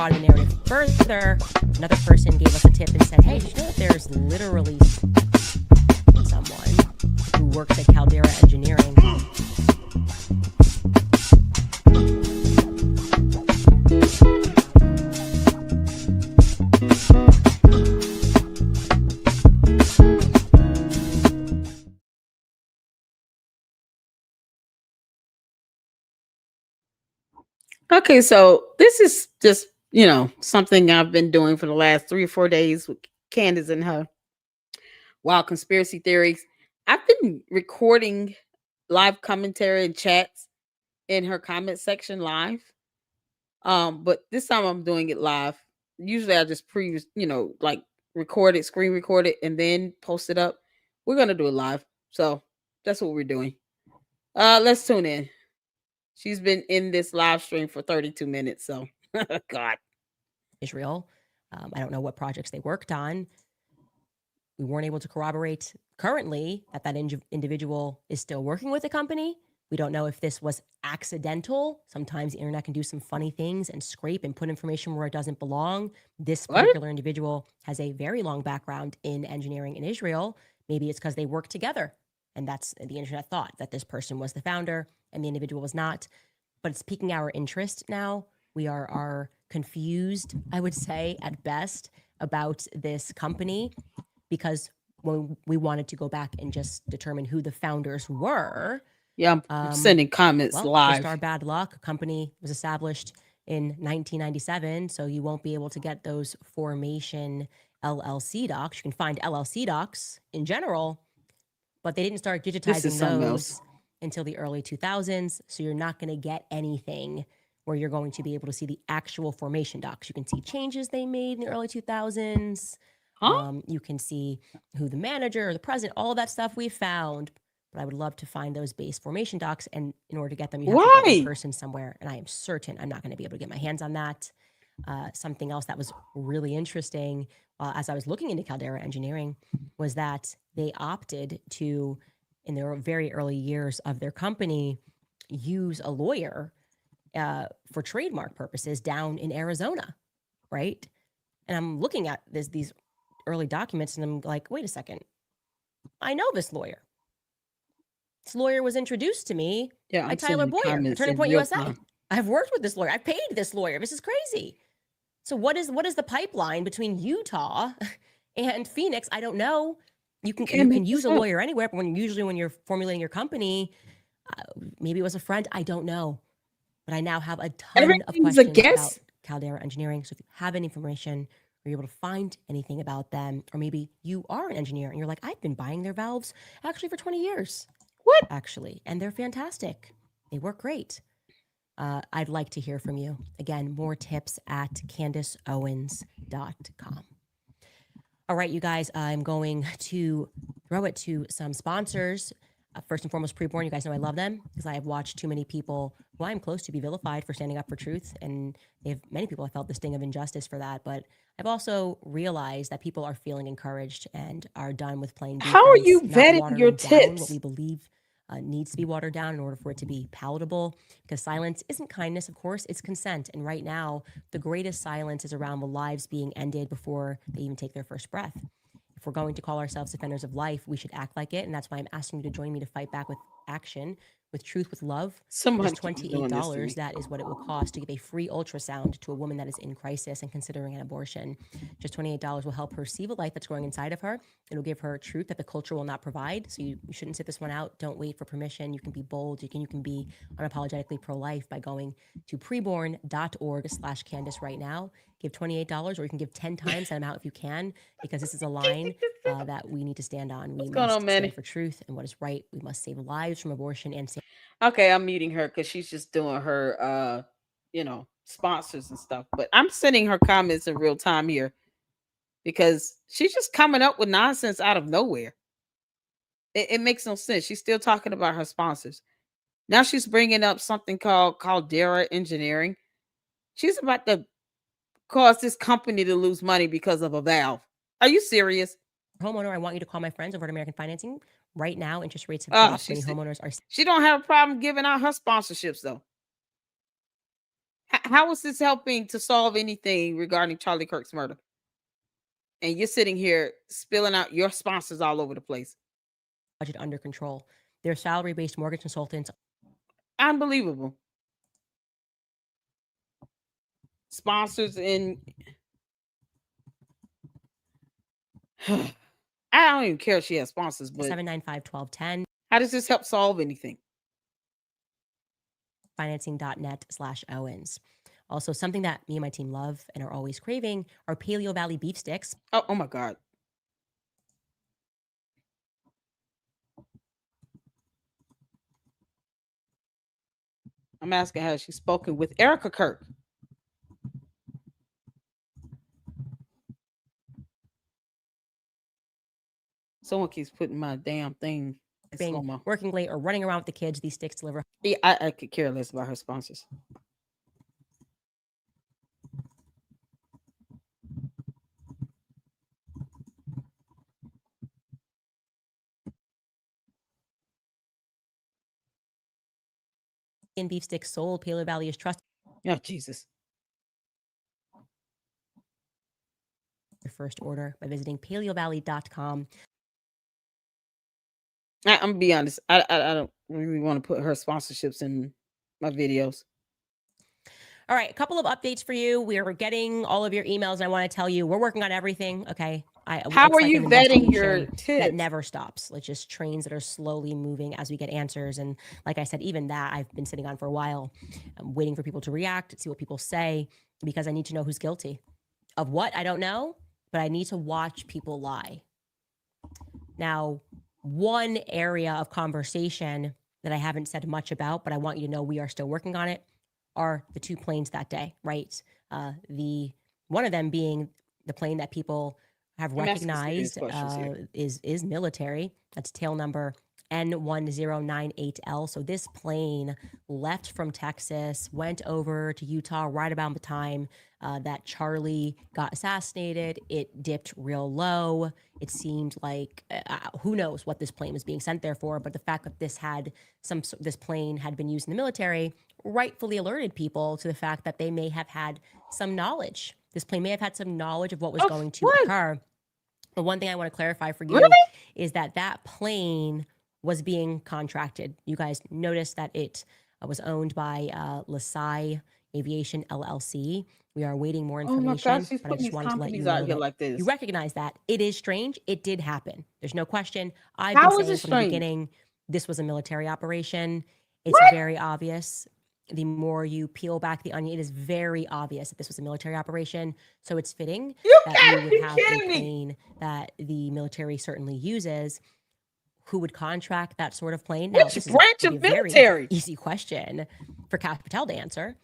broaden the narrative further, another person gave us a tip and said, hey, did you know that there's literally someone who works at Caldera Engineering? Okay, so this is just, something I've been doing for the last 3 or 4 days with Candace and her wild conspiracy theories. I've been recording live commentary and chats in her comment section live. But this time I'm doing it live. Usually I just record it, screen record it, and then post it up. We're gonna do it live. So that's what we're doing. Let's tune in. She's been in this live stream for 32 minutes. So God. Israel. I don't know what projects they worked on. We weren't able to corroborate currently that individual is still working with the company. We don't know if this was accidental. Sometimes the internet can do some funny things and scrape and put information where it doesn't belong. This particular individual has a very long background in engineering in Israel. Maybe it's because they work together. And that's the internet thought that this person was the founder and the individual was not. But it's piquing our interest now. We are confused, I would say, at best, about this company, because when we wanted to go back and just determine who the founders were. Yeah, I'm sending comments live. Just our bad luck. A company was established in 1997, so you won't be able to get those formation LLC docs. You can find LLC docs in general, but they didn't start digitizing those until the early 2000s, so you're not going to get anything where you're going to be able to see the actual formation docs. You can see changes they made in the early 2000s. You can see who the manager or the president, all of that stuff we found. But I would love to find those base formation docs. And in order to get them, you have to go in person somewhere. And I am certain I'm not going to be able to get my hands on that. Something else that was really interesting as I was looking into Caldera Engineering was that they opted to, in their very early years of their company, use a lawyer for trademark purposes down in Arizona, right? And I'm looking at these early documents and I'm like, wait a second. I know this lawyer. This lawyer was introduced to me by Tyler Boyer, Turning Point USA. I've worked with this lawyer. I paid this lawyer. This is crazy. So what is the pipeline between Utah and Phoenix? I don't know. You can use a lawyer anywhere, but when you're formulating your company, maybe it was a friend. I don't know. But I now have a ton of questions about Caldera Engineering. So if you have any information, or you're able to find anything about them, or maybe you are an engineer and you're like, I've been buying their valves actually for 20 years. What? Actually, and they're fantastic. They work great. I'd like to hear from you. Again, more tips at CandaceOwens.com. All right, you guys, I'm going to throw it to some sponsors. First and foremost, Preborn. You guys know I love them because I have watched too many people who I'm close to be vilified for standing up for truth. And many people have felt the sting of injustice for that. But I've also realized that people are feeling encouraged and are done with playing defense. How are you vetting your tips? What we believe needs to be watered down in order for it to be palatable, because silence isn't kindness, of course, it's consent. And right now, the greatest silence is around the lives being ended before they even take their first breath. If we're going to call ourselves defenders of life, we should act like it. And that's why I'm asking you to join me to fight back with action, with truth, with love. Just $28. That is what it will cost to give a free ultrasound to a woman that is in crisis and considering an abortion. Just $28 will help her see the light that's growing inside of her. It'll give her truth that the culture will not provide. So you shouldn't sit this one out. Don't wait for permission. You can be bold. You can be unapologetically pro-life by going to preborn.org/Candace right now. Give $28, or you can give 10 times that amount if you can, because this is a line that we need to stand on. We must stand for truth and what is right. We must save lives from abortion and Okay, I'm muting her because she's just doing her, sponsors and stuff. But I'm sending her comments in real time here because she's just coming up with nonsense out of nowhere. It makes no sense. She's still talking about her sponsors. Now she's bringing up something called Caldera Engineering. She's about to cause this company to lose money because of a valve. Are you serious? Homeowner, I want you to call my friends over at American Financing. Right now, interest rates have dropped. Many homeowners are. She don't have a problem giving out her sponsorships, though. How is this helping to solve anything regarding Charlie Kirk's murder? And you're sitting here spilling out your sponsors all over the place. Budget under control. Their salary-based mortgage consultants. Unbelievable. Sponsors in. I don't even care if she has sponsors, but 795-1210. How does this help solve anything? Financing.net/Owens. Also, something that me and my team love and are always craving are Paleo Valley beef sticks. Oh my God. I'm asking her, she's spoken with Erica Kirk. Someone keeps putting my damn thing in slow-mo. Working late or running around with the kids, these sticks deliver. Yeah, I could care less about her sponsors. In beef sticks sold, Paleo Valley is trusted. Oh, Jesus. Your first order by visiting paleovalley.com. I'm gonna be honest. I don't really want to put her sponsorships in my videos. All right, a couple of updates for you. We are getting all of your emails, and I want to tell you we're working on everything. Okay. How are you vetting your tips? That never stops. Like just trains that are slowly moving as we get answers. And like I said, even that I've been sitting on for a while. I'm waiting for people to react, see what people say, because I need to know who's guilty of what. I don't know, but I need to watch people lie. Now, one area of conversation that I haven't said much about, but I want you to know we are still working on it, are the two planes that day, right? One of them being the plane that people have recognized is military. That's tail number N1098L. So this plane left from Texas, went over to Utah right about the time that Charlie got assassinated. It dipped real low. It seemed like who knows what this plane was being sent there for, but the fact that this plane had been used in the military rightfully alerted people to the fact that they may have had some knowledge. This plane may have had some knowledge of what was going to occur. But one thing I want to clarify for you is that plane was being contracted. You guys noticed that it was owned by LaSalle Aviation LLC. We are awaiting more information. Oh my gosh, she's but I putting just these wanted to let you companies know out here that like this. you recognize that. It is strange. It did happen. There's no question. I've How been is saying it from the strange? beginning, this was a military operation. It's very obvious. The more you peel back the onion, it is very obvious that this was a military operation. So it's fitting that you would have a plane that the military certainly uses. Who would contract that sort of plane? Now, Which branch of military? Very easy question for Cash Patel to answer.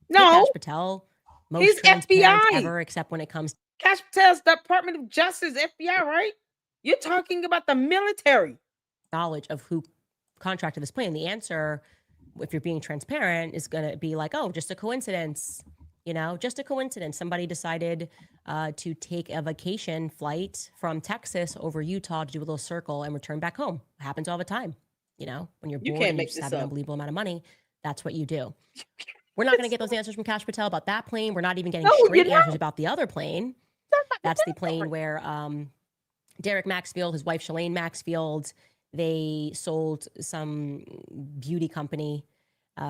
No, Cash Patel, most transparent FBI ever, except when it comes to Cash Patel's Department of Justice, FBI, right? You're talking about the military. Knowledge of who contracted this plane. The answer, if you're being transparent, is going to be like, oh, just a coincidence. Just a coincidence. Somebody decided to take a vacation flight from Texas over Utah to do a little circle and return back home. It happens all the time. When you're bored and you just have an unbelievable amount of money, that's what you do. We're not going to get those answers from Cash Patel about that plane. We're not even getting straight answers about the other plane. That's the plane where Derek Maxfield, his wife Shalane Maxfield, they sold some beauty company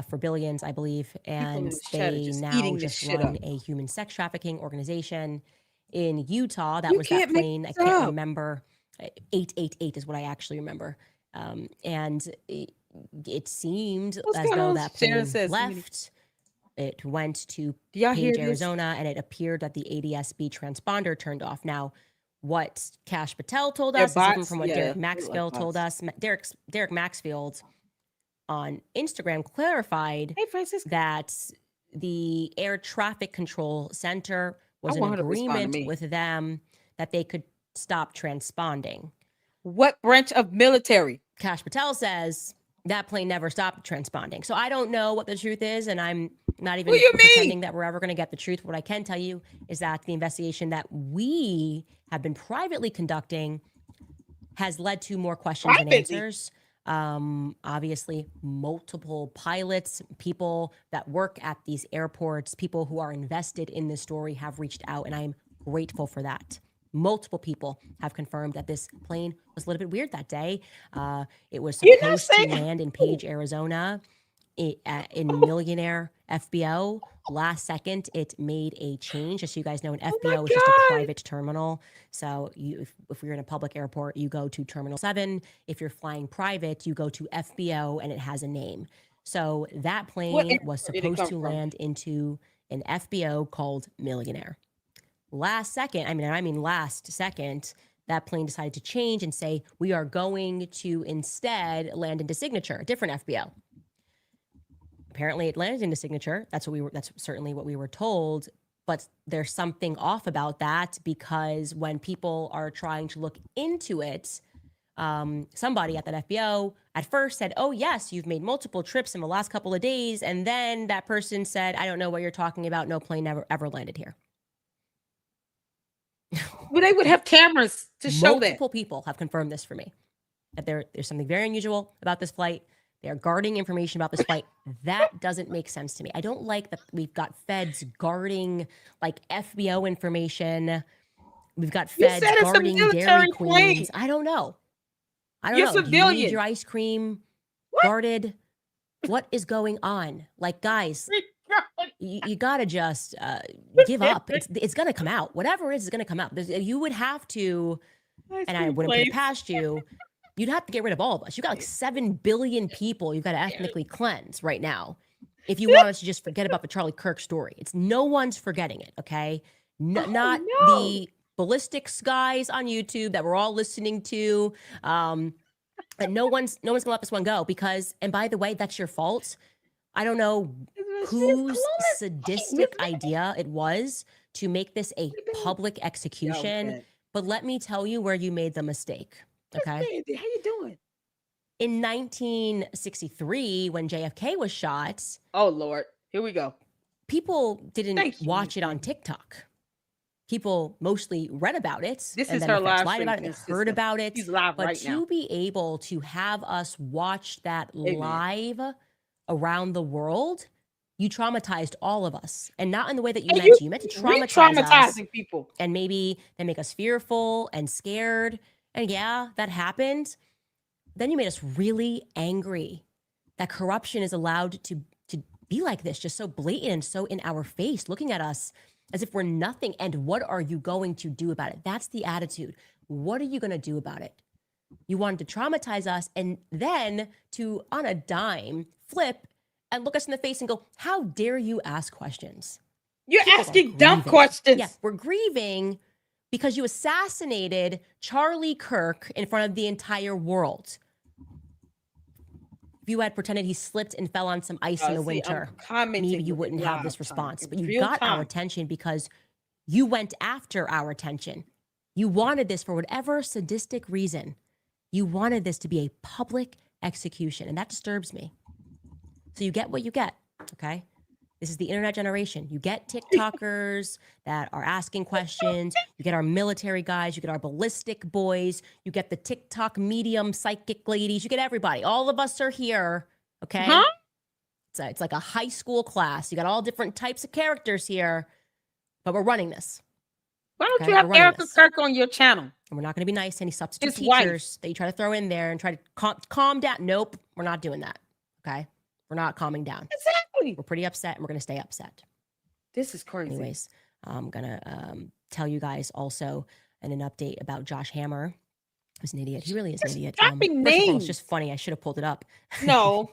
for billions, I believe, and they now just run a human sex trafficking organization in Utah. That was that plane. I can't remember. 888 is what I actually remember. And it seemed as though that plane left. It went to Page, Arizona, and it appeared that the ADS-B transponder turned off. Now, what Cash Patel told us is different from what Derek Maxfield told us. Derek Maxfield on Instagram clarified that the Air Traffic Control Center was in agreement with them that they could stop transponding. What branch of military? Cash Patel says that plane never stopped transponding. So I don't know what the truth is, and I'm not even pretending that we're ever going to get the truth. What I can tell you is that the investigation that we have been privately conducting has led to more questions than answers. Obviously, multiple pilots, people that work at these airports, people who are invested in this story have reached out, and I'm grateful for that. Multiple people have confirmed that this plane was a little bit weird that day. It was You're not supposed to saying land in Page, Arizona, in Millionaire FBO. Last second, it made a change. Just so you guys know, an oh my FBO is just a God. private terminal. So if you're in a public airport, you go to Terminal 7. If you're flying private, you go to FBO, and it has a name. So that What plane was airport did it supposed come to from? land into an FBO called Millionaire. Last second, I mean last second, that plane decided to change and say, we are going to instead land into Signature, a different FBO. Apparently it landed into Signature. That's certainly what we were told. But there's something off about that, because when people are trying to look into it, somebody at that FBO at first said, oh yes, you've made multiple trips in the last couple of days. And then that person said, I don't know what you're talking about. No plane ever landed here. Well, they would have cameras to show that. Multiple people have confirmed this for me, that there's something very unusual about this flight. They are guarding information about this flight. That doesn't make sense to me. I don't like that we've got feds guarding like FBO information. We've got feds guarding Dairy Queens. I don't know. You're Do you need civilian. your ice cream guarded? What is going on? Like, guys, you gotta just give up. It's gonna come out. Whatever it is gonna come out. You would have to, and I wouldn't put it past you, you'd have to get rid of all of us. You got like 7 billion people you've got to ethnically cleanse right now. If you want us to just forget about the Charlie Kirk story. It's no one's forgetting it, okay? Not the ballistics guys on YouTube that we're all listening to. And no one's gonna let this one go, because, and by the way, that's your fault. I don't know whose sadistic idea it was to make this a public execution, but let me tell you where you made the mistake. Okay. How you doing? In 1963, when JFK was shot, oh Lord, here we go. People didn't watch it on TikTok. People mostly read about it. This and is then her the live lied stream. about it. They heard about it. She's live but right to now. be able to have us watch that Amen. live around the world, you traumatized all of us, and not in the way that you meant to. You meant to traumatize us, people, and maybe they make us fearful and scared. And yeah, that happened. Then you made us really angry that corruption is allowed to be like this, just so blatant and so in our face, looking at us as if we're nothing. And what are you going to do about it? That's the attitude. What are you going to do about it? You wanted to traumatize us, and then to, on a dime, flip and look us in the face and go, how dare you ask questions? You're asking dumb questions. Yeah, we're grieving because you assassinated Charlie Kirk in front of the entire world. If you had pretended he slipped and fell on some ice in the winter, maybe you wouldn't have this response. But you got our attention because you went after our attention. You wanted this for whatever sadistic reason. You wanted this to be a public execution, and that disturbs me. So you get what you get, okay? This is the internet generation. You get TikTokers that are asking questions. You get our military guys. You get our ballistic boys. You get the TikTok medium psychic ladies. You get everybody. All of us are here, okay? Huh? It's like a high school class. You got all different types of characters here, but we're running this. Why don't you have Erica Kirk on your channel? And we're not going to be nice to any substitute teachers that you try to throw in there and try to calm down. Nope, we're not doing that, okay? We're not calming down. Exactly. We're pretty upset, and we're going to stay upset. This is crazy. Anyways, I'm going to tell you guys also an update about Josh Hammer, who's an idiot. He really is an idiot. First of all, it's just funny. I should have pulled it up. No.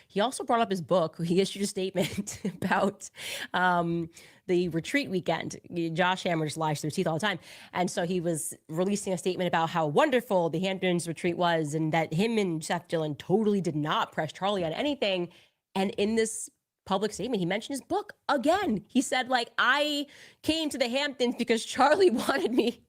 He also brought up his book. He issued a statement about the retreat weekend. Josh Hammer just lies through his teeth all the time. And so he was releasing a statement about how wonderful the Hamptons retreat was, and that him and Seth Dillon totally did not press Charlie on anything. And in this public statement, he mentioned his book again. He said, like, I came to the Hamptons because Charlie wanted me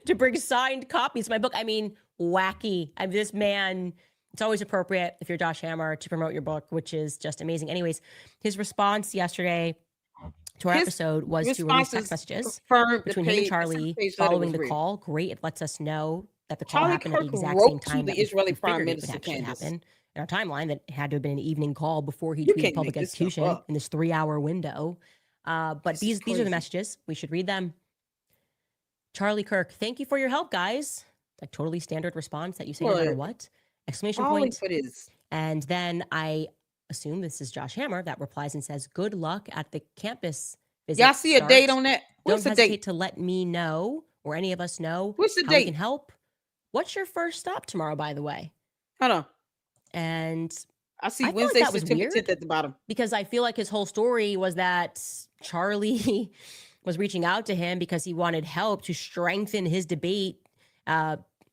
to bring signed copies of my book. I mean, wacky. This man... It's always appropriate if you're Josh Hammer to promote your book, which is just amazing. Anyways, his response yesterday to our episode was to release text messages between him and Charlie following the call. Great. It lets us know that the call Charlie happened at the Kirk exact same wrote to time the that we Israeli Prime figured it would Minister, actually Candace. happen in our timeline, that had to have been an evening call before he You tweeted can't public make this stuff execution up. in this 3-hour window. But This is these are the crazy. messages. We should read them. Charlie Kirk, thank you for your help, guys. Like totally standard response that you say no matter what. Exclamation Falling point. for this. And then I assume this is Josh Hammer that replies and says, good luck at the campus visit. Y'all see a date start. on that? Don't What's the hesitate date? to let me know, or any of us know, What's the how we date? can help. What's your first stop tomorrow, by the way? Hold on. And I see I feel like Wednesday, that was September weird 10th at the bottom. because I feel like his whole story was that Charlie was reaching out to him because he wanted help to strengthen his debate.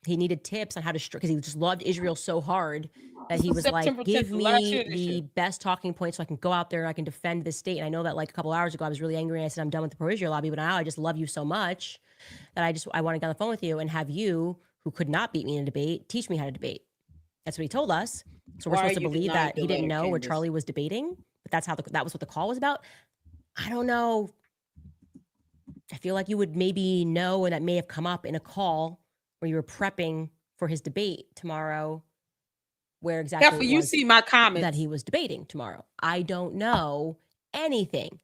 He needed tips on how to, because he just loved Israel so hard that he was September like, 10th, give last me year, this the year. best talking points so I can go out there and I can defend this state. And I know that like a couple hours ago, I was really angry. And I said, I'm done with the pro-Israel lobby, but now I just love you so much that I want to get on the phone with you and have you, who could not beat me in a debate, teach me how to debate. That's what he told us. So we're Why supposed are to you believe denying that the he didn't letter, know where Candace? Charlie was debating, but that's how that was what the call was about. I don't know. I feel like you would maybe know, and that may have come up in a call where you were prepping for his debate tomorrow, where exactly Heifer, it you was see my comments. that he was debating tomorrow. I don't know anything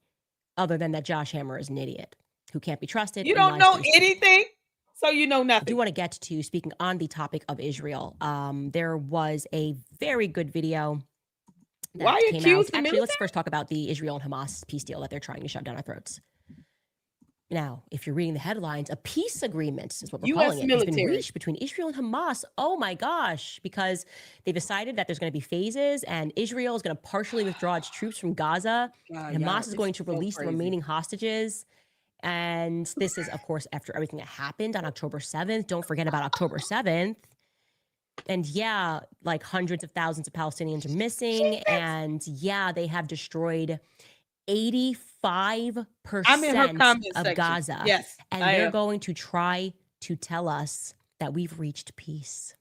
other than that Josh Hammer is an idiot who can't be trusted. You and don't lies know to his team. anything, so you know I do nothing. want to get to, speaking on the topic of Israel, there was a very good video that Why came accuse out. the Actually, let's military? first talk about the Israel and Hamas peace deal that they're trying to shove down our throats. Now, if you're reading the headlines, a peace agreement is what we're calling it, has been military. reached between Israel and Hamas. Oh my gosh, because they decided that there's going to be phases and Israel is going to partially withdraw its troops from Gaza. God, And y'all, Hamas is going to so release the crazy. remaining hostages. And this is, of course, after everything that happened on October 7th. Don't forget about October 7th. And yeah, like hundreds of thousands of Palestinians are missing. And yeah, they have destroyed 85% I'm in her comment of section. Gaza. Yes, And I they're am. going to try to tell us that we've reached peace.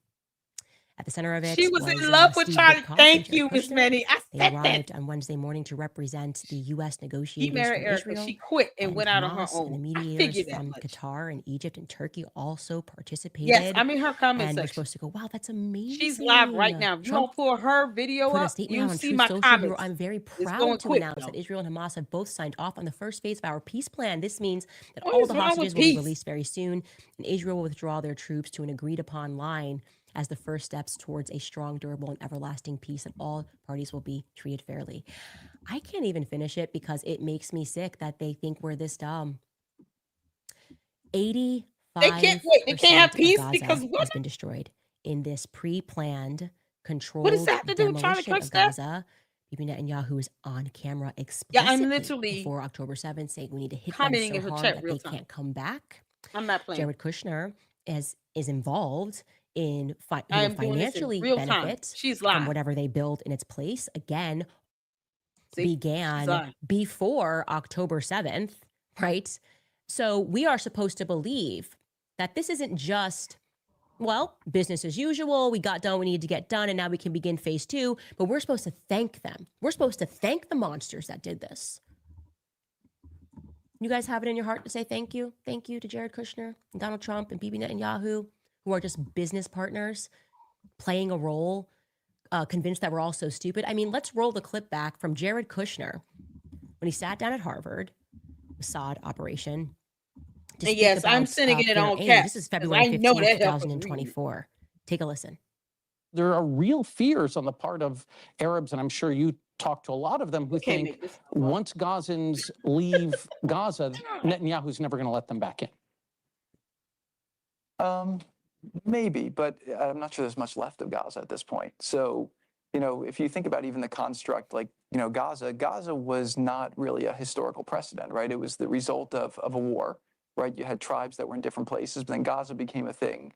At the center of it, She was in love with Steve Charlie. Witkoff and Thank Jared you, Miss Kushner. Manny. I They said that. arrived on Wednesday morning to represent the U.S. He negotiators married from Erica. Israel. She quit and went out on her Hamas and the own. I mediators figured that from much. Qatar and Egypt and Turkey also participated. Yes, I'm in her comment and we're section. supposed to go, wow, that's amazing. She's live right now. If you Trump don't pull her video put a up, statement you'll out on see Truth my Social. comments. I'm very It's proud going to quick, announce though. that Israel and Hamas have both signed off on the first phase of our peace plan. This means that What all is the wrong with hostages will be peace? released very soon, and Israel will withdraw their troops to an agreed upon line as the first steps towards a strong, durable, and everlasting peace, and all parties will be treated fairly. I can't even finish it because it makes me sick that they think we're this dumb. 85% They can't wait. They can't have peace of Gaza because what? has been destroyed in this pre-planned, controlled What does that have to do with Charlie demolition Kirk of stuff? Gaza. Bibi Netanyahu is on camera Yeah, explicitly I'm literally before October 7th saying we need to hit them commenting so in her hard chat that real they time. can't come back. I'm not playing. Jared Kushner is involved in I he will am doing this in financially real time. benefit She's from live. whatever they build in its place. Again, See? She's began live. before October 7th, right? So we are supposed to believe that this isn't just, well, business as usual. We got done what we needed to get done, and now we can begin phase 2. But we're supposed to thank them. We're supposed to thank the monsters that did this. You guys have it in your heart to say thank you? Thank you to Jared Kushner and Donald Trump and Bibi Netanyahu, who are just business partners playing a role, convinced that we're all so stupid. I mean, let's roll the clip back from Jared Kushner when he sat down at Harvard, Assad operation. And yes, I'm sending it on cap. This is February 15th, 2024. Take a listen. There are real fears on the part of Arabs, and I'm sure you talk to a lot of them, who think once Gazans leave Gaza, Netanyahu's never going to let them back in. Maybe, but I'm not sure there's much left of Gaza at this point. So, you know, if you think about even the construct, like, you know, Gaza was not really a historical precedent, right? It was the result of a war, right? You had tribes that were in different places, but then Gaza became a thing.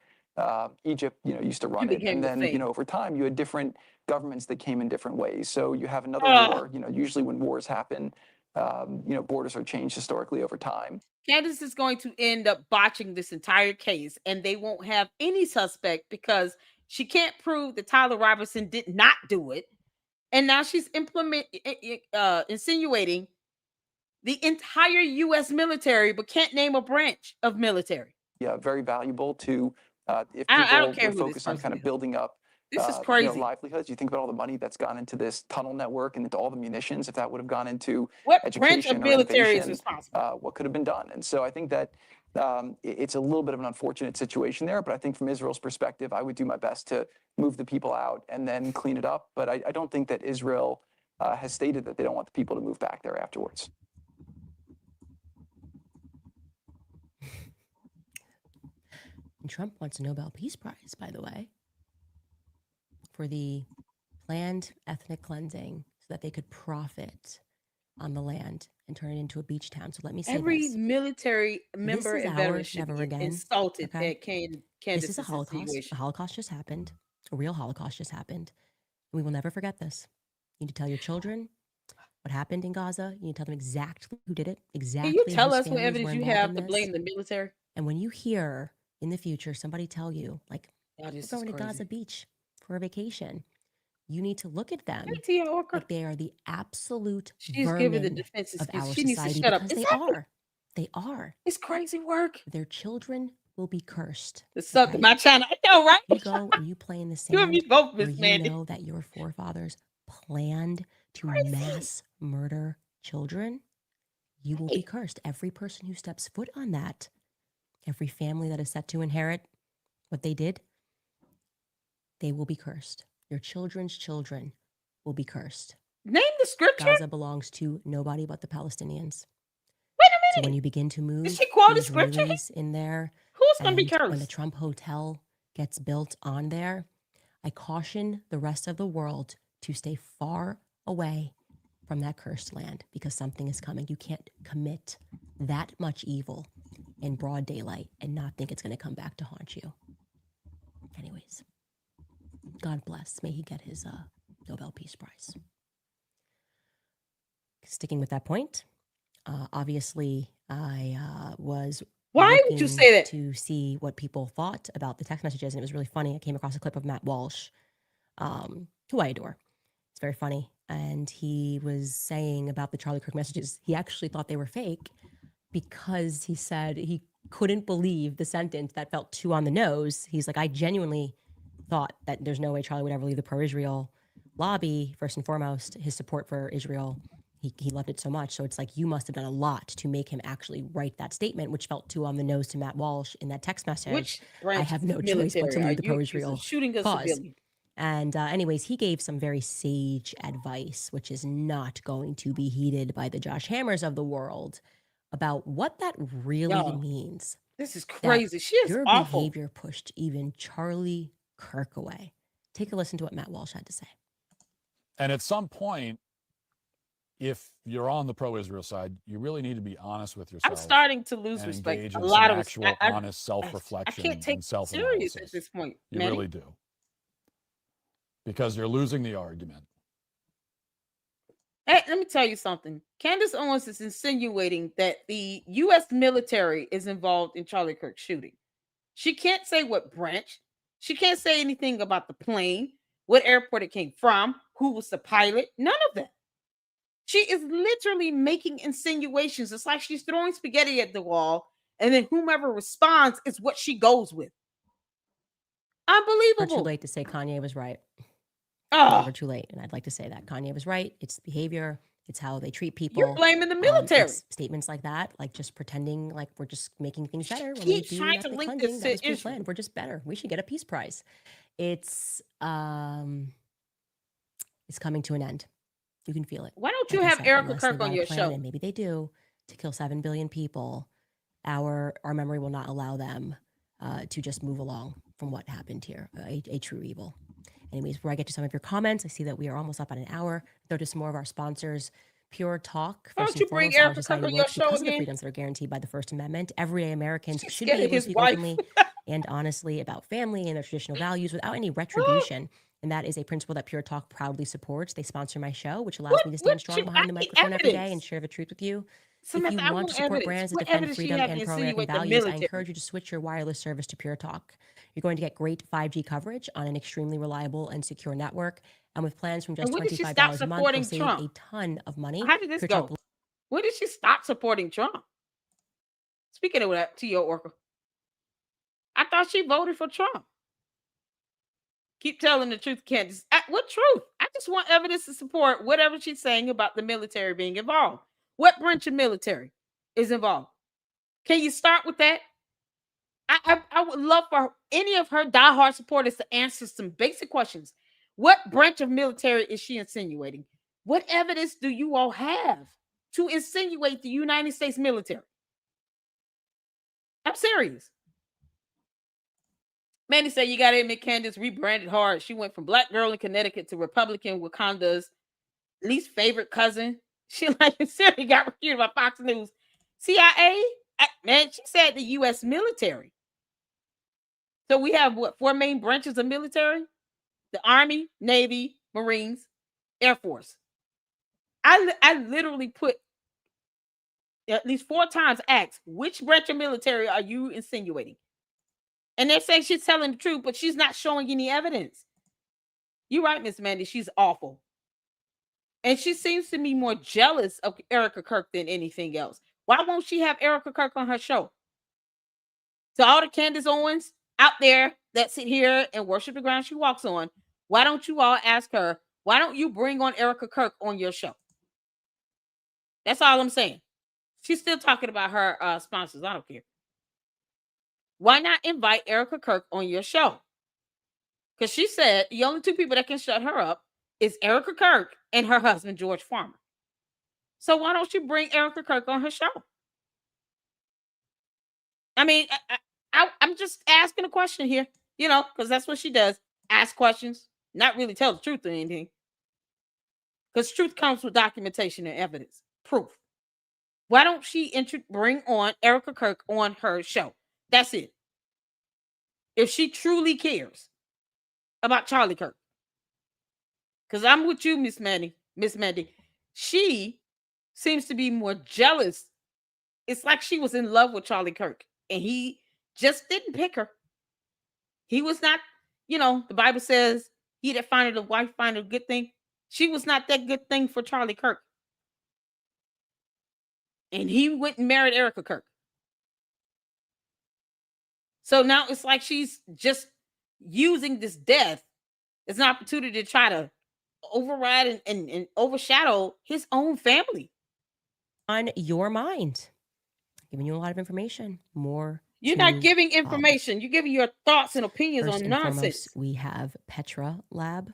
Egypt, you know, used to run it. And then, you know, over time, you had different governments that came in different ways. So you have another war, you know, usually when wars happen, you know, borders are changed historically over time. Candace is going to end up botching this entire case, and they won't have any suspect because she can't prove that Tyler Robinson did not do it. And now she's insinuating the entire U.S. military, but can't name a branch of military. Yeah, very valuable to If I people don't care would who this focus on kind person of is. building up This is you know, crazy. livelihoods, you think about all the money that's gone into this tunnel network and into all the munitions, if that would have gone into What branch of education or military is innovation, responsible? what could have been done? And so I think that it's a little bit of an unfortunate situation there, but I think from Israel's perspective, I would do my best to move the people out and then clean it up. But I don't think that Israel has stated that they don't want the people to move back there afterwards. And Trump wants a Nobel Peace Prize, by the way, for the planned ethnic cleansing so that they could profit on the land and turn it into a beach town. So let me say Every this. military member is and veteran ours, should never be again. insulted Okay? at This Candace's is a Holocaust. insinuation. A Holocaust just happened. A real Holocaust just happened. We will never forget this. You need to tell your children what happened in Gaza. You need to tell them exactly who did it, exactly Can you tell whose us what families evidence were you involved have in to this. blame the military? And when you hear in the future somebody tell you, like, Oh, we're this is going to Gaza crazy. Beach for a vacation, you need to look at them Hey, Tia Orca. like they are the absolute She's giving the vermin defense of excuse. our She needs to society shut up. because they Exactly. are. They are. It's crazy work. Their children will be cursed. The subject, Okay? my channel. I know, right? You go and you play in the You and me sand both, where Miss you Mandy. know that your forefathers planned to Crazy. mass murder children. You will be Right. cursed. Every person who steps foot on that, every family that is set to inherit what they did, they will be cursed. Your children's children will be cursed. Name the scripture. Gaza belongs to nobody but the Palestinians. Wait a So when minute. you begin to move Did she quote the a scripture? Israelis in there, Who's gonna be and when the cursed? Trump hotel gets built on there, I caution the rest of the world to stay far away from that cursed land because something is coming. You can't commit that much evil in broad daylight and not think it's going to come back to haunt you. Anyways, God bless. May he get his Nobel Peace Prize. Sticking with that point, obviously I was Why would you looking say that? to see what people thought about the text messages, and it was really funny. I came across a clip of Matt Walsh, who I adore. It's very funny, and he was saying about the Charlie Kirk messages, he actually thought they were fake because he said he couldn't believe the sentence that felt too on the nose. He's like, I genuinely thought that there's no way Charlie would ever leave the pro-Israel lobby. First and foremost, his support for Israel, he loved it so much. So it's like, you must have done a lot to make him actually write that statement, which felt too on the nose to Matt Walsh in that text message. Which branch have of no choice but to military are lead the you pro-Israel accusing? Shooting a cause. civilian. And anyways, he gave some very sage advice, which is not going to be heeded by the Josh Hammers of the world, about what that really Y'all, means. this is That crazy. She is your awful. behavior pushed even Charlie Kirk away. Take a listen to what Matt Walsh had to say. And at some point, if you're on the pro-Israel side, you really need to be honest with yourself. I'm starting to lose and respect. engage A in lot some of actual respect. honest I self-reflection can't take and it serious self-analysis. at this point. You Manny. really do. Because you're losing the argument. Hey, let me tell you something. Candace Owens is insinuating that the U.S. military is involved in Charlie Kirk's shooting. She can't say what branch. She can't say anything about the plane, what airport it came from, who was the pilot, none of that. She is literally making insinuations. It's like she's throwing spaghetti at the wall, and then whomever responds is what she goes with. Never too Unbelievable. late to say Kanye was right. Oh, Never too late. And I'd like to say that Kanye was right. It's behavior. It's how they treat people. you're blaming the military. It's statements like that, like just pretending like we're just making things She better when we keeps do trying to ethnic link cleansing. this That to was pre-planned. Israel. We're just better. We should get a peace prize. It's coming to an end. You can feel it. Why don't you Like I have said, Erica unless they've Kirk on got a your plan, show? and maybe they do, to kill 7 billion people, our memory will not allow them to just move along from what happened here, a true evil. Anyways, before I get to some of your comments, I see that we are almost up on an hour. Go to some more of our sponsors. Pure Talk, Why first don't you and bring foremost, our Erica Kirk society on your works show because of the again? freedoms that are guaranteed by the First Amendment. Everyday Americans She's should be scared of able to his speak wife. openly and honestly about family and their traditional values without any retribution. And that is a principle that Pure Talk proudly supports. They sponsor my show, which allows me to stand strong behind the microphone every day and share the truth with you. If you Samantha, I want want to support evidence. brands that What defend evidence do you freedom have and to pro-American insinuate the values, I military? encourage you to switch your wireless service to Pure Talk. You're going to get great 5G coverage on an extremely reliable and secure network. And with plans from And just when did she stop $25 a month, you'll supporting save Trump? a ton of money. How did this Pure Talk go? When did she stop supporting Trump? Speaking of that, to your Oracle, I thought she voted for Trump. Keep telling the truth, Candace. What truth? I just want evidence to support whatever she's saying about the military being involved. What branch of military is involved? Can you start with that? I would love for any of her diehard supporters to answer some basic questions. What branch of military is she insinuating? What evidence do you all have to insinuate the United States military? I'm serious. Manny said, you got to admit, Candace rebranded hard. She went from black girl in Connecticut to Republican Wakanda's least favorite cousin. She like seriously got refuted by Fox News. CIA? Man, she said the U.S. military. So we have what, 4 main branches of military? The Army, Navy, Marines, Air Force. I literally put at least 4 times asked, which branch of military are you insinuating? And they're saying she's telling the truth, but she's not showing any evidence. You're right, Miss Mandy. She's awful. And she seems to be more jealous of Erica Kirk than anything else. Why won't she have Erica Kirk on her show? To all the Candace Owens out there that sit here and worship the ground she walks on, why don't you all ask her, why don't you bring on Erica Kirk on your show? That's all I'm saying. She's still talking about her sponsors. I don't care. Why not invite Erica Kirk on your show? Because she said the only 2 people that can shut her up is Erica Kirk and her husband, George Farmer. So why don't you bring Erica Kirk on her show? I mean, I'm just asking a question here, you know, because that's what she does. Ask questions, not really tell the truth or anything. Because truth comes with documentation and evidence, proof. Why don't she bring on Erica Kirk on her show? That's it. If she truly cares about Charlie Kirk. Because I'm with you, Miss Mandy. She seems to be more jealous. It's like she was in love with Charlie Kirk. And he just didn't pick her. He was not, you know, the Bible says, he that findeth a wife findeth a good thing. She was not that good thing for Charlie Kirk. And he went and married Erica Kirk. So now it's like she's just using this death as an opportunity to try to override and overshadow his own family. On your mind. Giving you a lot of information. More. You're not giving information. You're giving your thoughts and opinions on nonsense. We have Petra Lab.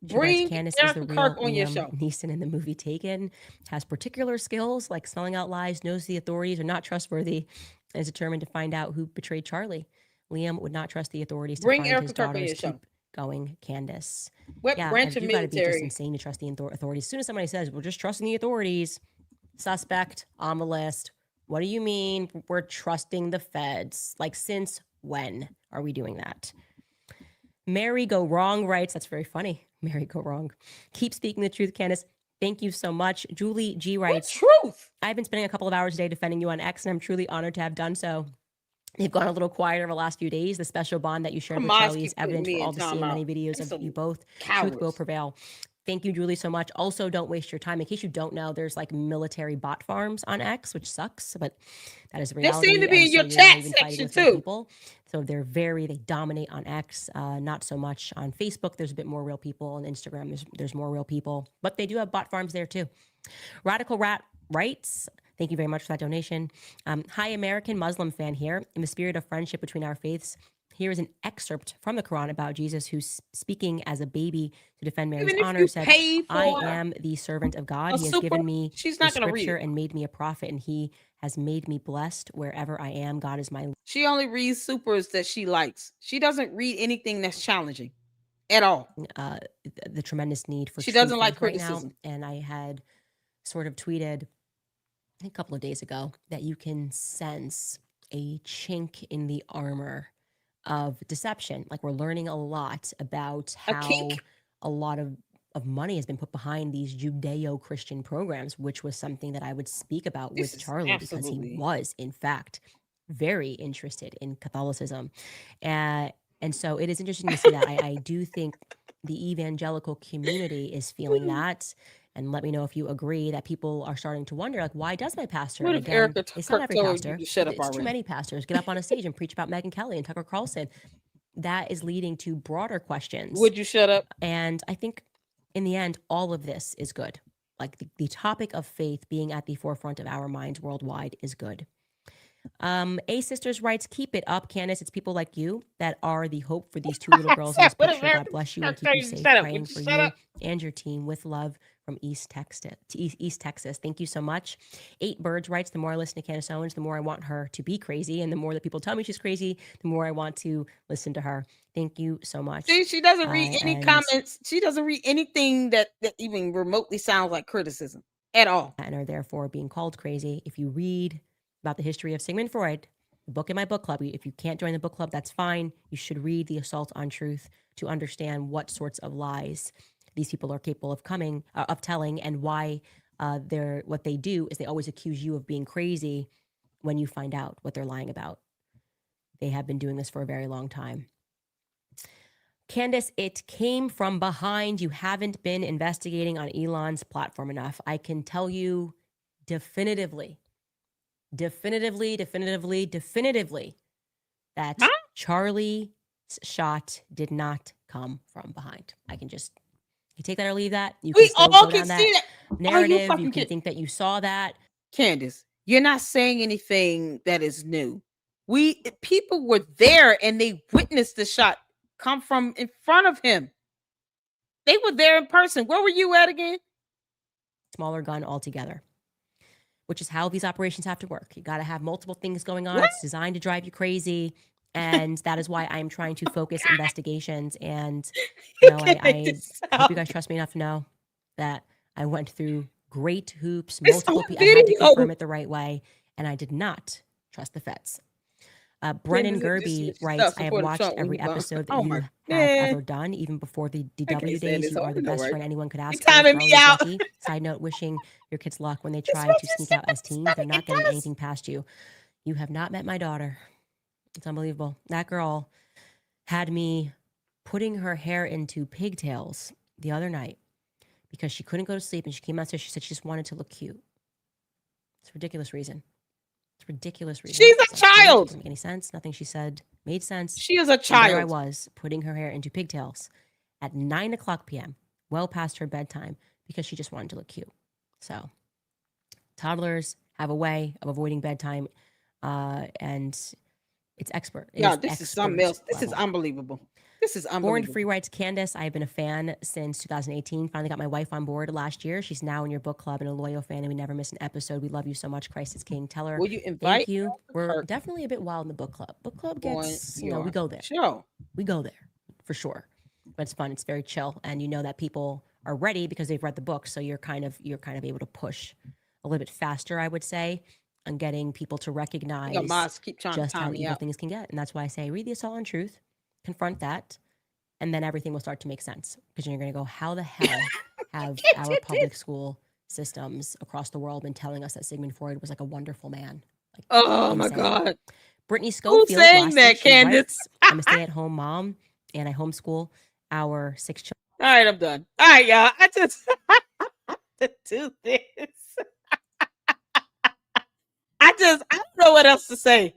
Bring Candace Erica is the Kirk real on your Liam show. Neeson in the movie Taken. Has particular skills like smelling out lies, knows the authorities are not trustworthy, and is determined to find out who betrayed Charlie. Liam would not trust the authorities to find his daughters. Keep going, Candace. What branch of you gotta be just military? insane to trust the authorities. As soon as somebody says, we're just trusting the authorities, suspect on the list. What do you mean we're trusting the feds? Like, since when are we doing that? Mary Go Wrong writes, that's very funny. Mary Go Wrong. Keep speaking the truth, Candace. Thank you so much. Julie G writes, what truth? I've been spending a couple of hours a day defending you on X, and I'm truly honored to have done so. They've gone a little quieter over the last few days. The special bond that you shared with Charlie is evident for all to see in many videos of you both. Truth will prevail. Thank you, Julie, so much. Also, don't waste your time. In case you don't know, there's like military bot farms on X, which sucks, but that is reality. They seem to be in your chat section too. So they dominate on X, not so much on Facebook. There's a bit more real people. On Instagram, there's more real people, but they do have bot farms there too. Radical Rat writes, thank you very much for that donation. Hi, American Muslim fan here. In the spirit of friendship between our faiths, here is an excerpt from the Quran about Jesus, who's speaking as a baby to defend Mary's honor, said, I am the servant of God. He has given me the scripture and made me a prophet, and he has made me blessed wherever I am. God is my... She only reads supers that she likes. She doesn't read anything that's challenging at all. The tremendous need for... She doesn't like criticism. Right now, and I had sort of tweeted a couple of days ago that you can sense a chink in the armor of deception. Like, we're learning a lot about how a lot of money has been put behind these Judeo-Christian programs, which was something that I would speak about with Charlie because he was, in fact, very interested in Catholicism. And so it is interesting to see that. I do think the evangelical community is feeling that. And let me know if you agree that people are starting to wonder, like, why does my pastor? What And if again, Erica it's not Kirk every told pastor. you to shut up It's too already? many pastors get up on a stage and preach about Megyn Kelly and Tucker Carlson. That is leading to broader questions. Would you shut up? And I think in the end, all of this is good. Like the topic of faith being at the forefront of our minds worldwide is good. A Sisters writes, keep it up, Candace. It's people like you that are the hope for these two little girls in this What if picture. God Erica bless you and Kirk keep told you you to safe. shut up? Praying Would you for shut you up? and your team with love from East Texas. Thank you so much. 8 Birds writes, the more I listen to Candace Owens, the more I want her to be crazy. And the more that people tell me she's crazy, the more I want to listen to her. Thank you so much. See, she doesn't read any and- comments. She doesn't read anything that even remotely sounds like criticism at all. And are therefore being called crazy. If you read about the history of Sigmund Freud, the book in my book club, if you can't join the book club, that's fine. You should read The Assault on Truth to understand what sorts of lies these people are capable of telling, and why what they do is they always accuse you of being crazy when you find out what they're lying about. They have been doing this for a very long time. Candace, it came from behind. You haven't been investigating on Elon's platform enough. I can tell you definitively that Charlie's shot did not come from behind. I can just, you take that or leave that. You We can still all go can down see that that. narrative. fucking You can kidding? think that you saw that. Candace, you're not saying anything that is new. People were there and they witnessed the shot come from in front of him. They were there in person. Where were you at again? Smaller gun altogether, which is how these operations have to work. You got to have multiple things going on. What? It's designed to drive you crazy. And that is why I'm trying to focus investigations. And, you know, I hope you guys trust me enough to know that I went through great hoops, multiple people. I had to confirm it the right way. And I did not trust the feds. Brennan Gerby writes, I have watched every episode that you have ever done, even before the DW days. You are the best friend anyone could ask for. Timing me out. Lucky. Side note, wishing your kids luck when they try to sneak out as teens. They're not getting anything past you. You have not met my daughter. It's unbelievable. That girl had me putting her hair into pigtails the other night because she couldn't go to sleep, and she came downstairs. She said she just wanted to look cute. It's a ridiculous reason. It's a ridiculous reason. She's a child. Doesn't make any sense. Nothing she said made sense. She is a And child. there I was putting her hair into pigtails at 9:00 p.m., well past her bedtime, because she just wanted to look cute. So toddlers have a way of avoiding bedtime, and it's expert. No, this is something else. This is unbelievable. This is unbelievable. Born Free writes, Candace, I have been a fan since 2018. Finally got my wife on board last year. She's now in your book club and a loyal fan, and we never miss an episode. We love you so much. Christ is King. Tell her. Will you invite? Thank you. We're definitely a bit wild in the book club. Book club gets, we go there. Sure. We go there for sure. But it's fun. It's very chill, and you know that people are ready because they've read the book. So you're kind of able to push a little bit faster, I would say, on getting people to recognize just how evil things can get. And that's why I say read The Assault on Truth, confront that, and then everything will start to make sense. Because you're going to go, how the hell have our public school systems across the world been telling us that Sigmund Freud was like a wonderful man? Like, oh my God. Brittany Schofield. Who's saying that, Candace? I'm a stay-at-home mom, and I homeschool our 6 children. All right, I'm done. All right, y'all. I just to do this. I don't know what else to say.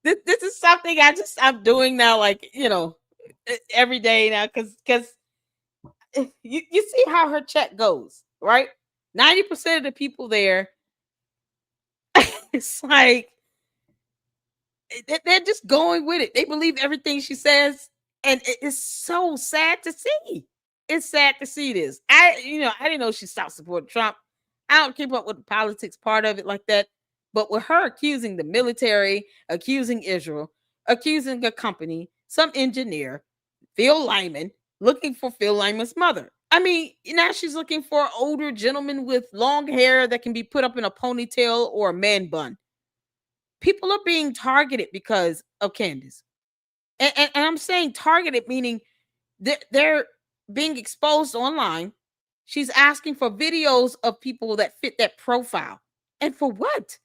This is something I'm doing now, like, every day now, because you see how her chat goes, right? 90% of the people there, it's like they're just going with it. They believe everything she says, and it's so sad to see. It's sad to see this. I didn't know she stopped supporting Trump. I don't keep up with the politics part of it like that. But with her accusing the military, accusing Israel, accusing a company, some engineer, Phil Lyman, looking for Phil Lyman's mother. I mean, now she's looking for an older gentleman with long hair that can be put up in a ponytail or a man bun. People are being targeted because of Candace. And I'm saying targeted, meaning they're being exposed online. She's asking for videos of people that fit that profile. And for what?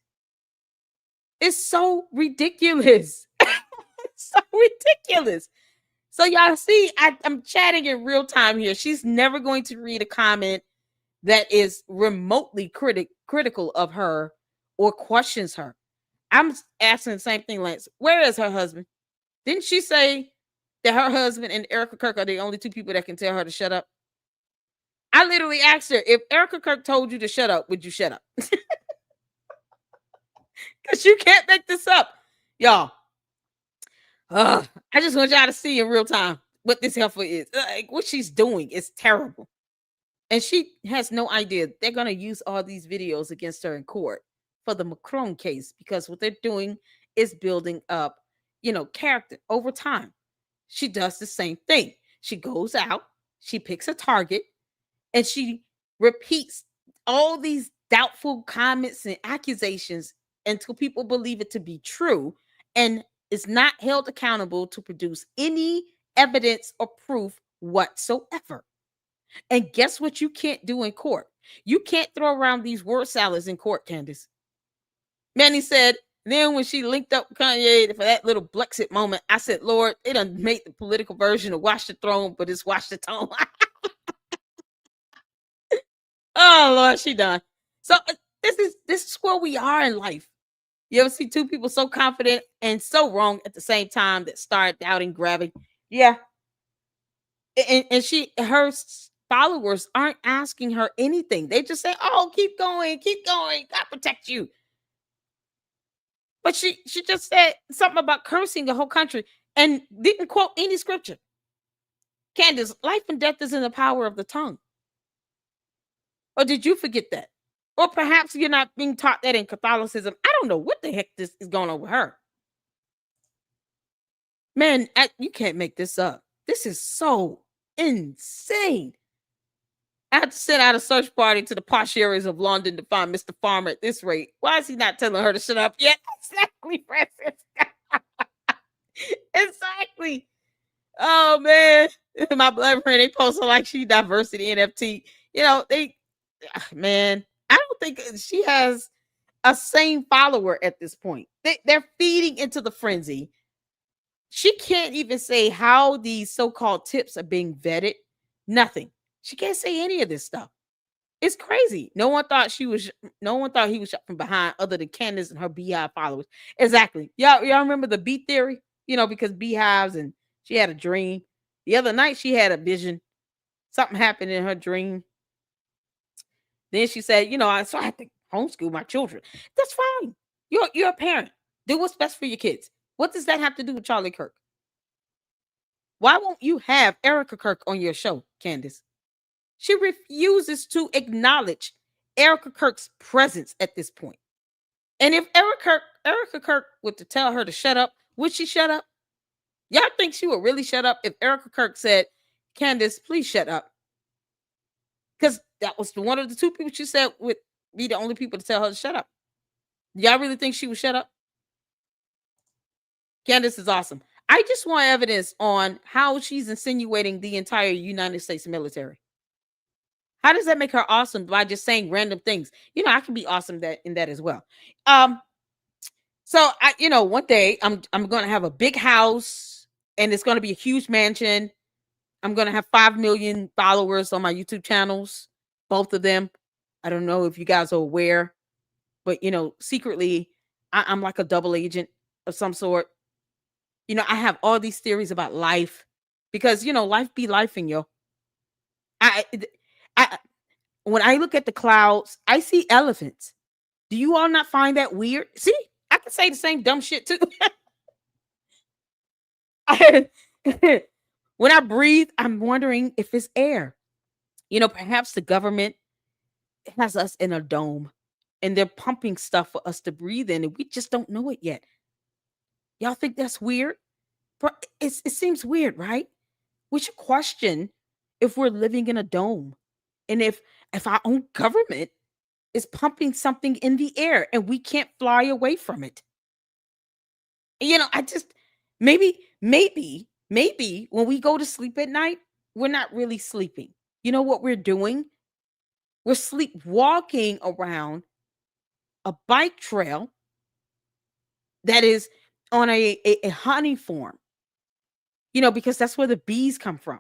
It's so ridiculous. It's so ridiculous. So y'all see, I'm chatting in real time here. She's never going to read a comment that is remotely critical of her or questions her. I'm asking the same thing, Lance. Where is her husband? Didn't she say that her husband and Erica Kirk are the only two people that can tell her to shut up? I literally asked her, if Erica Kirk told you to shut up, would you shut up? Because you can't make this up. Y'all, I just want y'all to see in real time what this heifer is. Like, what she's doing is terrible. And she has no idea they're going to use all these videos against her in court for the Macron case, because what they're doing is building up, character over time. She does the same thing. She goes out, she picks a target, and she repeats all these doubtful comments and accusations until people believe it to be true, and is not held accountable to produce any evidence or proof whatsoever. And guess what you can't do in court? You can't throw around these word salads in court, Candace. Manny said, then when she linked up with Kanye for that little Brexit moment, I said, Lord, they done made the political version of Watch the Throne, but it's Watch the Tone. Oh, Lord, she done. So this is where we are in life. You ever see two people so confident and so wrong at the same time that start doubting, grabbing? Yeah. And her followers aren't asking her anything. They just say, oh, keep going, God protect you. But she just said something about cursing the whole country and didn't quote any scripture. Candace, life and death is in the power of the tongue. Or did you forget that? Or perhaps you're not being taught that in Catholicism. I don't know what the heck this is going on with her. Man, you can't make this up. This is so insane. I had to send out a search party to the posh areas of London to find Mr. Farmer at this rate. Why is he not telling her to shut up yet? Exactly, Francis. Exactly. Oh, man. My blood friend, they posted like she diversity NFT. Man, I don't think she has a sane follower at this point. They're feeding into the frenzy. She can't even say how these so-called tips are being vetted. Nothing. She can't say any of this stuff. It's crazy. No one thought he was shot from behind other than Candace and her Beehive followers. Exactly. Y'all remember the beat theory? Because beehives, and she had a dream. The other night she had a vision. Something happened in her dream. Then she said, so I have to homeschool my children. That's fine. You're a parent. Do what's best for your kids. What does that have to do with Charlie Kirk? Why won't you have Erica Kirk on your show, Candace? She refuses to acknowledge Erica Kirk's presence at this point. And if Erica Kirk were to tell her to shut up, would she shut up? Y'all think she would really shut up if Erica Kirk said, Candace, please shut up? Because that was one of the two people she said would be the only people to tell her to shut up. Y'all really think she would shut up? Candace is awesome. I just want evidence on how she's insinuating the entire United States military. How does that make her awesome by just saying random things? I can be awesome in that as well. So one day I'm going to have a big house and it's going to be a huge mansion. I'm going to have 5 million followers on my YouTube channels, both of them. I don't know if you guys are aware, but secretly I'm like a double agent of some sort. I have all these theories about life because life be lifing, yo. When I look at the clouds, I see elephants. Do you all not find that weird? See, I can say the same dumb shit too. When I breathe, I'm wondering if it's air. Perhaps the government has us in a dome and they're pumping stuff for us to breathe in and we just don't know it yet. Y'all think that's weird? It seems weird, right? We should question if we're living in a dome and if our own government is pumping something in the air and we can't fly away from it. I just maybe when we go to sleep at night, we're not really sleeping. You know what we're doing? We're sleepwalking around a bike trail that is on a honey farm. Because that's where the bees come from.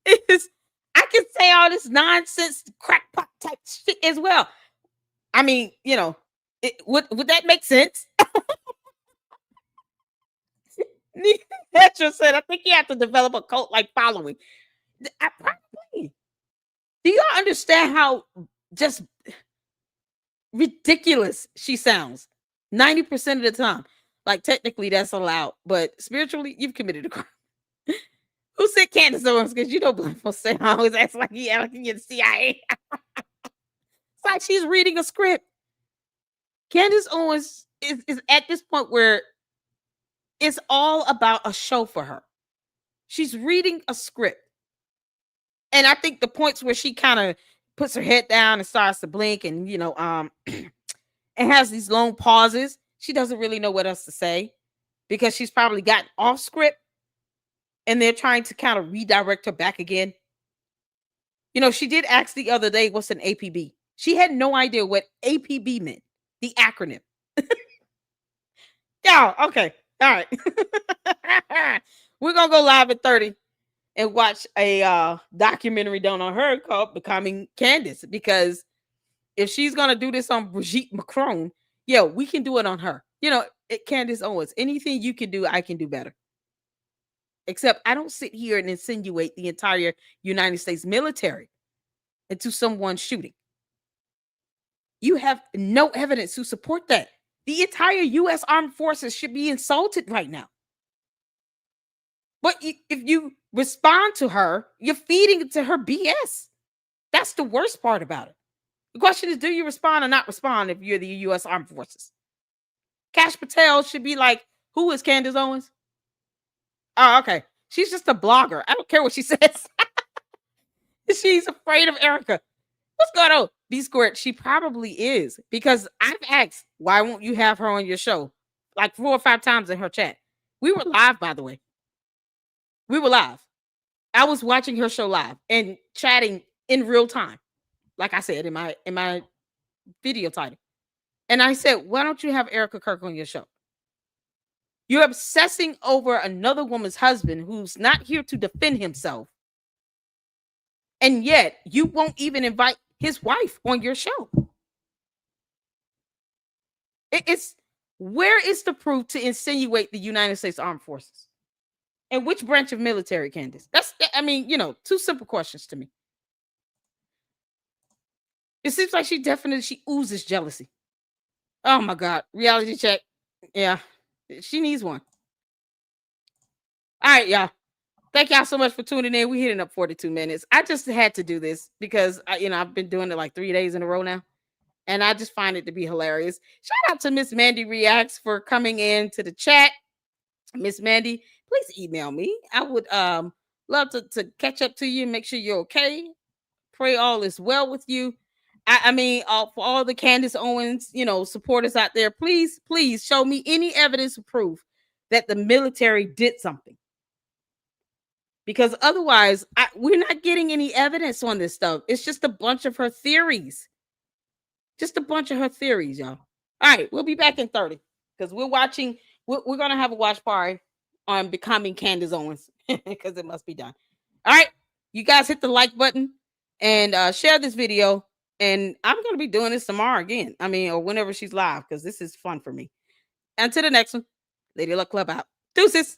I can say all this nonsense, crackpot type shit as well. I mean, you know, would that make sense? Petra said, I think you have to develop a cult-like following. Probably. Do y'all understand how just ridiculous she sounds 90% of the time? Like, technically that's allowed, but spiritually you've committed a crime. Who said Candace Owens? Because you know black folks say I always act like he in the CIA. It's like she's reading a script. Candace Owens is at this point where it's all about a show for her. She's reading a script. And I think the points where she kind of puts her head down and starts to blink and, you know, and has these long pauses, she doesn't really know what else to say because she's probably gotten off script and they're trying to kind of redirect her back again. You know, she did ask the other day, what's an APB? She had no idea what APB meant, the acronym. Yeah, okay. All right. We're going to go live at 30 and watch a documentary done on her called Becoming Candace, because if she's going to do this on Brigitte Macron, yeah, we can do it on her. You know, Candace Owens, anything you can do, I can do better. Except I don't sit here and insinuate the entire United States military into someone shooting. You have no evidence to support that. The entire U.S. Armed Forces should be insulted right now. But if you respond to her, you're feeding to her BS. That's the worst part about it. The question is, do you respond or not respond if you're the U.S. Armed Forces? Kash Patel should be like, who is Candace Owens? Oh, okay. She's just a blogger. I don't care what she says. She's afraid of Erica. What's going on? B squared. She probably is, because I've asked, why won't you have her on your show? Like 4 or 5 times in her chat. We were live, by the way. We were live. I was watching her show live and chatting in real time. Like I said in my video title. And I said, why don't you have Erica Kirk on your show? You're obsessing over another woman's husband who's not here to defend himself. And yet you won't even invite his wife on your show. It's where is the proof to insinuate the United States Armed Forces? And which branch of military, Candace? I mean, you know, 2 simple questions to me. It seems like she oozes jealousy. Oh my God. Reality check. Yeah. She needs one. All right, y'all. Thank y'all so much for tuning in. We're hitting up 42 minutes. I just had to do this because I've been doing it like 3 days in a row now. And I just find it to be hilarious. Shout out to Miss Mandy Reacts for coming in to the chat. Miss Mandy, please email me. I would love to catch up to you and make sure you're okay. Pray all is well with you. I mean, for all the Candace Owens, supporters out there, please show me any evidence or proof that the military did something. Because otherwise, we're not getting any evidence on this stuff. It's just a bunch of her theories. Just a bunch of her theories, y'all. All right, we'll be back in 30 because we're watching. We're going to have a watch party on Becoming Candace Owens because it must be done. All right, you guys hit the like button and share this video. And I'm going to be doing this tomorrow again. Or whenever she's live, because this is fun for me. Until the next one, Lady Luck Club out. Deuces.